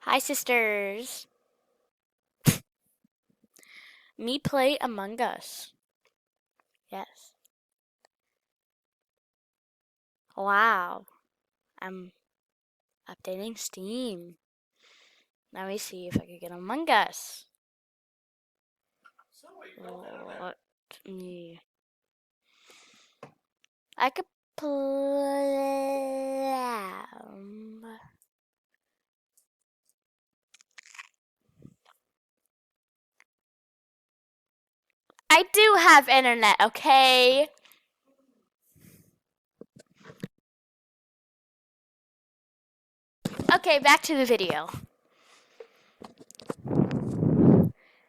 Hi, sisters. Me play Among Us. Yes. Wow. I'm updating Steam. Now we see if I can get Among Us. Let me. I could play. I do have internet, okay? Okay, back to the video.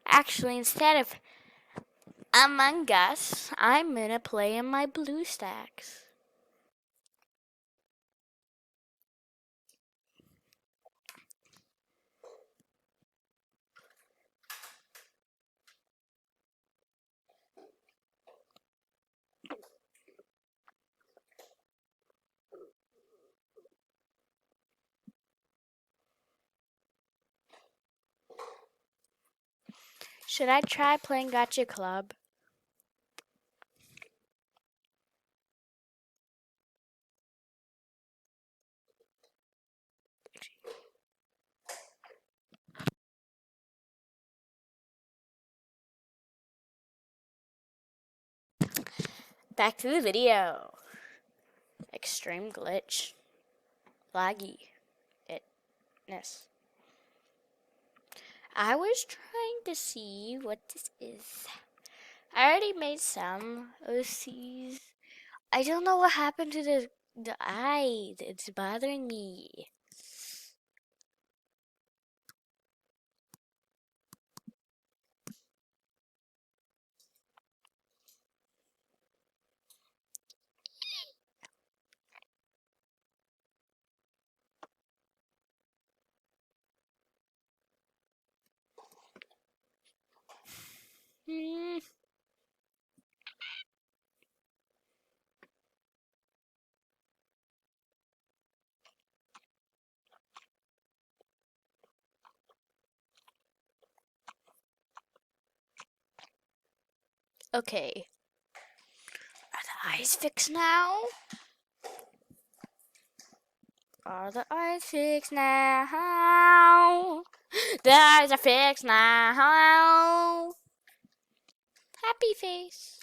Actually, instead of Among Us, I'm gonna play in my BlueStacks. Should I try playing Gotcha Club? Back to the video. Extreme glitch. Laggy. Itness. I was trying to see what this is. I already made some OCs. I don't know what happened to the eye. It's bothering me. Hmm. Okay. Are the eyes fixed now? Are the eyes fixed now? The eyes are fixed now. Happy face.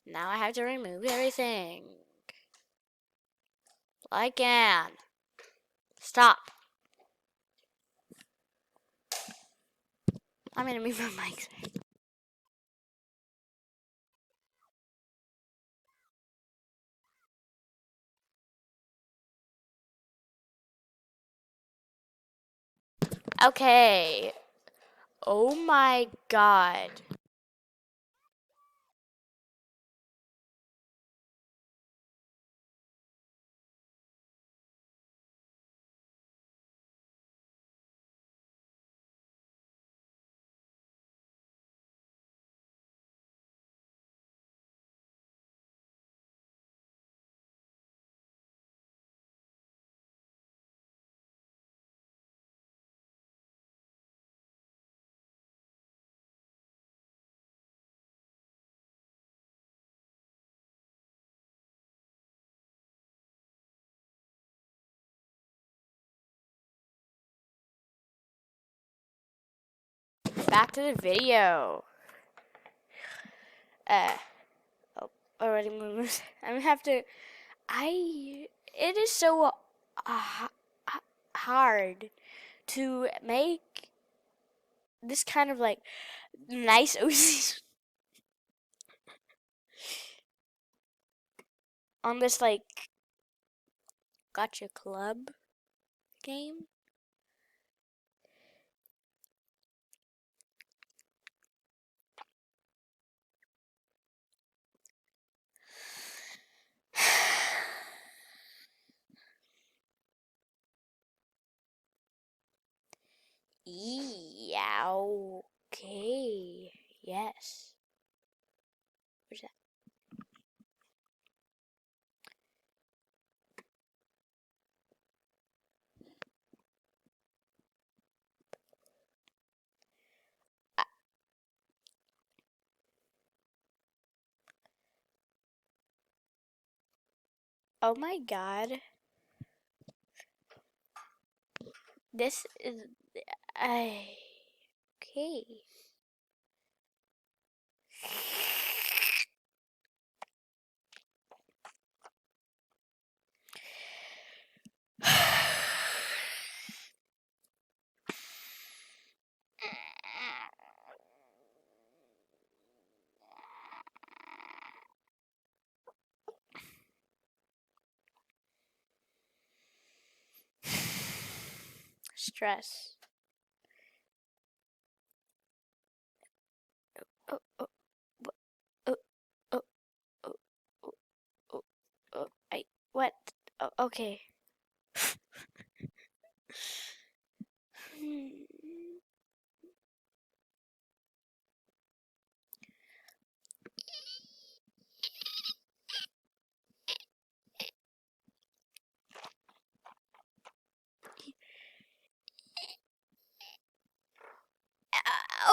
Now I have to remove everything. Lycan. Stop. I'm gonna move my mic. Okay. Oh my god. Back to the video. Uh, oh, already moved. I'm gonna have to. It is so hard to make this kind of like nice OC on this like Gotcha Club game. Yeah, okay. Yes. Where's that? Oh my god. This is. I. Okay. Stress. Oh, oh, oh, oh, oh, oh, oh, oh, what? Oh, okay.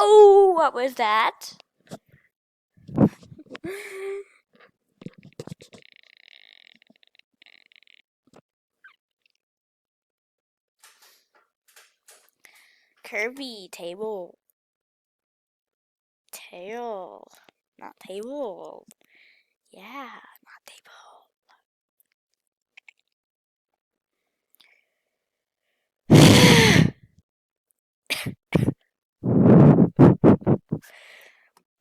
Oh, what was that? Kirby table. Tail. Not table. Yeah, not table.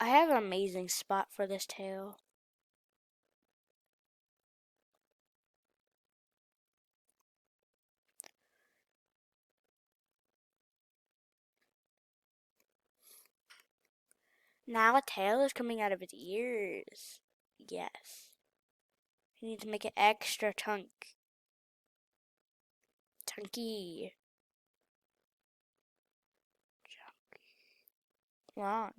I have an amazing spot for this tail. Now a tail is coming out of its ears. Yes. You need to make it extra chunky. Long.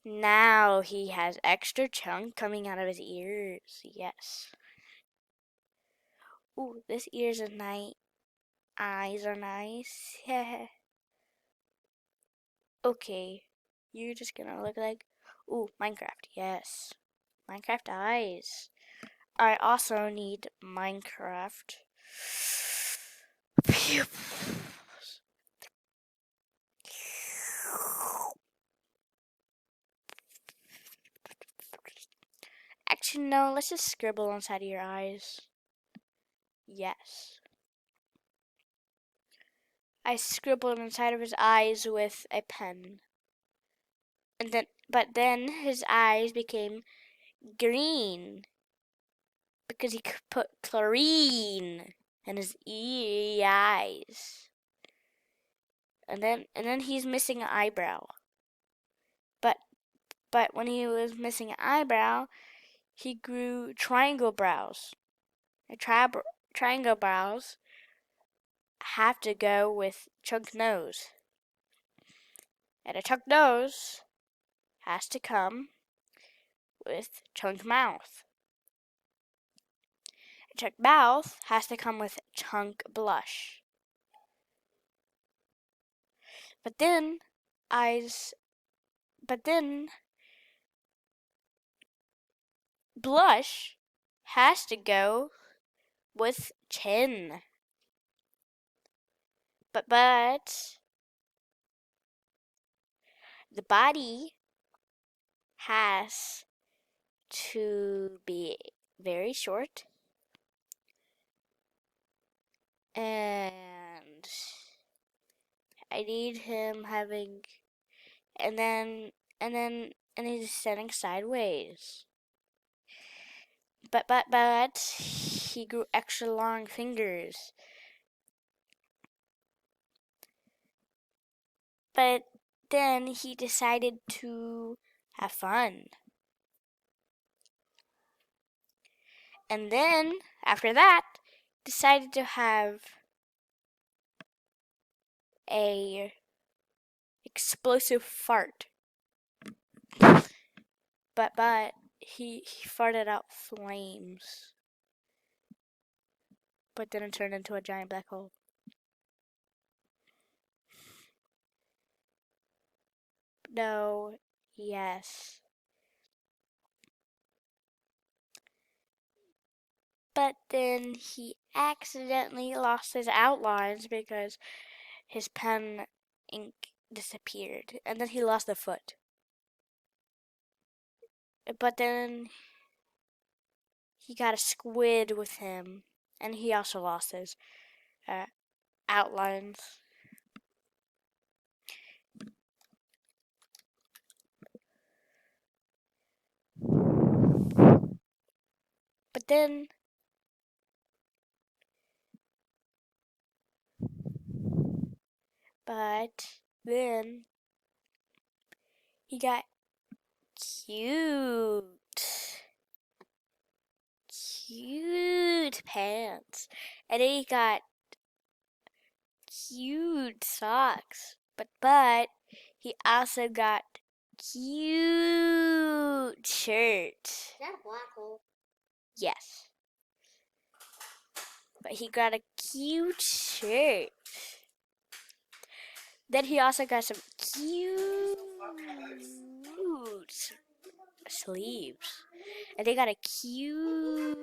Now he has extra chunk coming out of his ears. Yes. Ooh, this ears are nice. Eyes are nice. Okay. You're just gonna look like. Ooh, Minecraft. Yes. Minecraft eyes. I also need Minecraft. Actually, no, let's just scribble inside of your eyes. Yes. I scribbled inside of his eyes with a pen. But then his eyes became green because he put chlorine in his eyes. And then he's missing an eyebrow. But when he was missing an eyebrow, he grew triangle brows. Triangle brows have to go with chunk nose. And a chunk nose has to come with chunk mouth. A chunk mouth has to come with chunk blush. But then blush has to go with chin. But the body has to be very short, and I need him having, and he's standing sideways. But he grew extra long fingers. But then he decided to have fun. And then, after that, decided to have a explosive fart. But he farted out flames. But then it turned into a giant black hole. No. Yes. But then he accidentally lost his outlines because his pen ink disappeared. And then he lost a foot. But then he got a squid with him. And he also lost his uh, outlines. But then he got cute. Cute pants. And then he got cute socks. But he also got cute shirt. Is that a black hole? Yes. But he got a cute shirt. Then he also got some cute sleeves. And they got a cute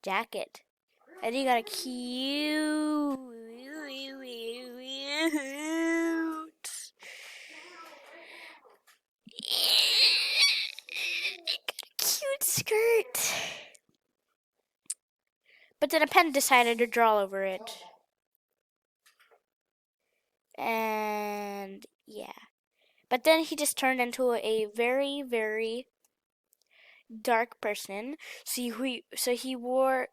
jacket. And he got a cute cute skirt. But then a pen decided to draw over it. And yeah. But then he just turned into a very, very dark person. So he wore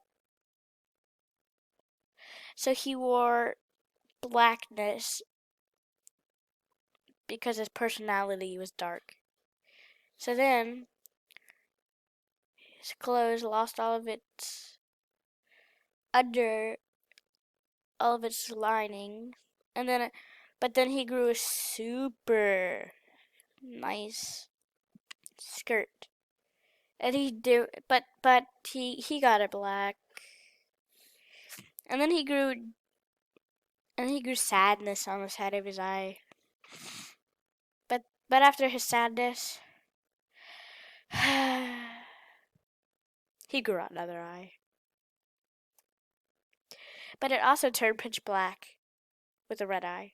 blackness because his personality was dark. So then his clothes lost under all of its lining, but then he grew a super nice skirt, and he got it black, and then he grew sadness on the side of his eye, but after his sadness, he grew out another eye, but it also turned pitch black with a red eye.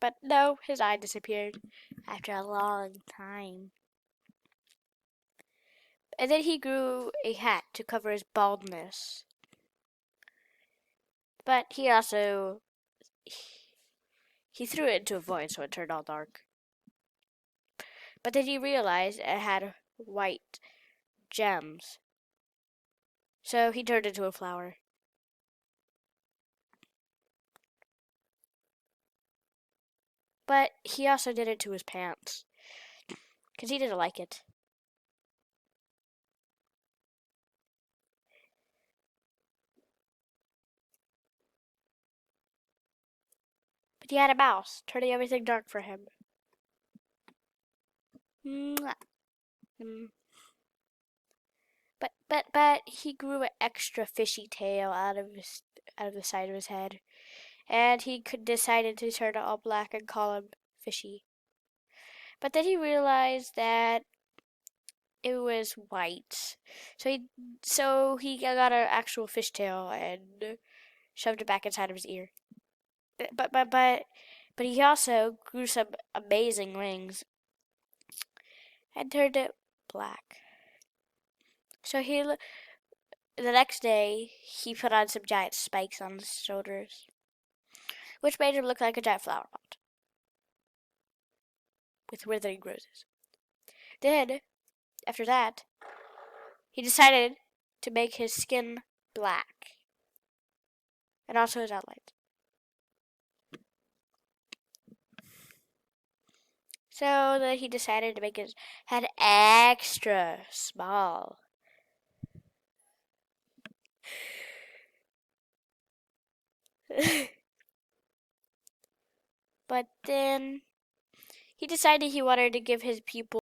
But no, his eye disappeared after a long time. And then he grew a hat to cover his baldness. But he also he threw it into a void, so it turned all dark. But then he realized it had white gems. So he turned into a flower. But he also did it to his pants. Because he didn't like it. But he had a mouse, turning everything dark for him. But he grew an extra fishy tail out of the side of his head. And he decided to turn it all black and call him Fishy. But then he realized that it was white. So he got an actual fishtail and shoved it back inside of his ear. But he also grew some amazing wings and turned it black. So the next day he put on some giant spikes on his shoulders, which made him look like a giant flower pot with withering roses. Then, after that, he decided to make his skin black and also his outlines. So that he decided to make his head extra small. But then he decided he wanted to give his pupils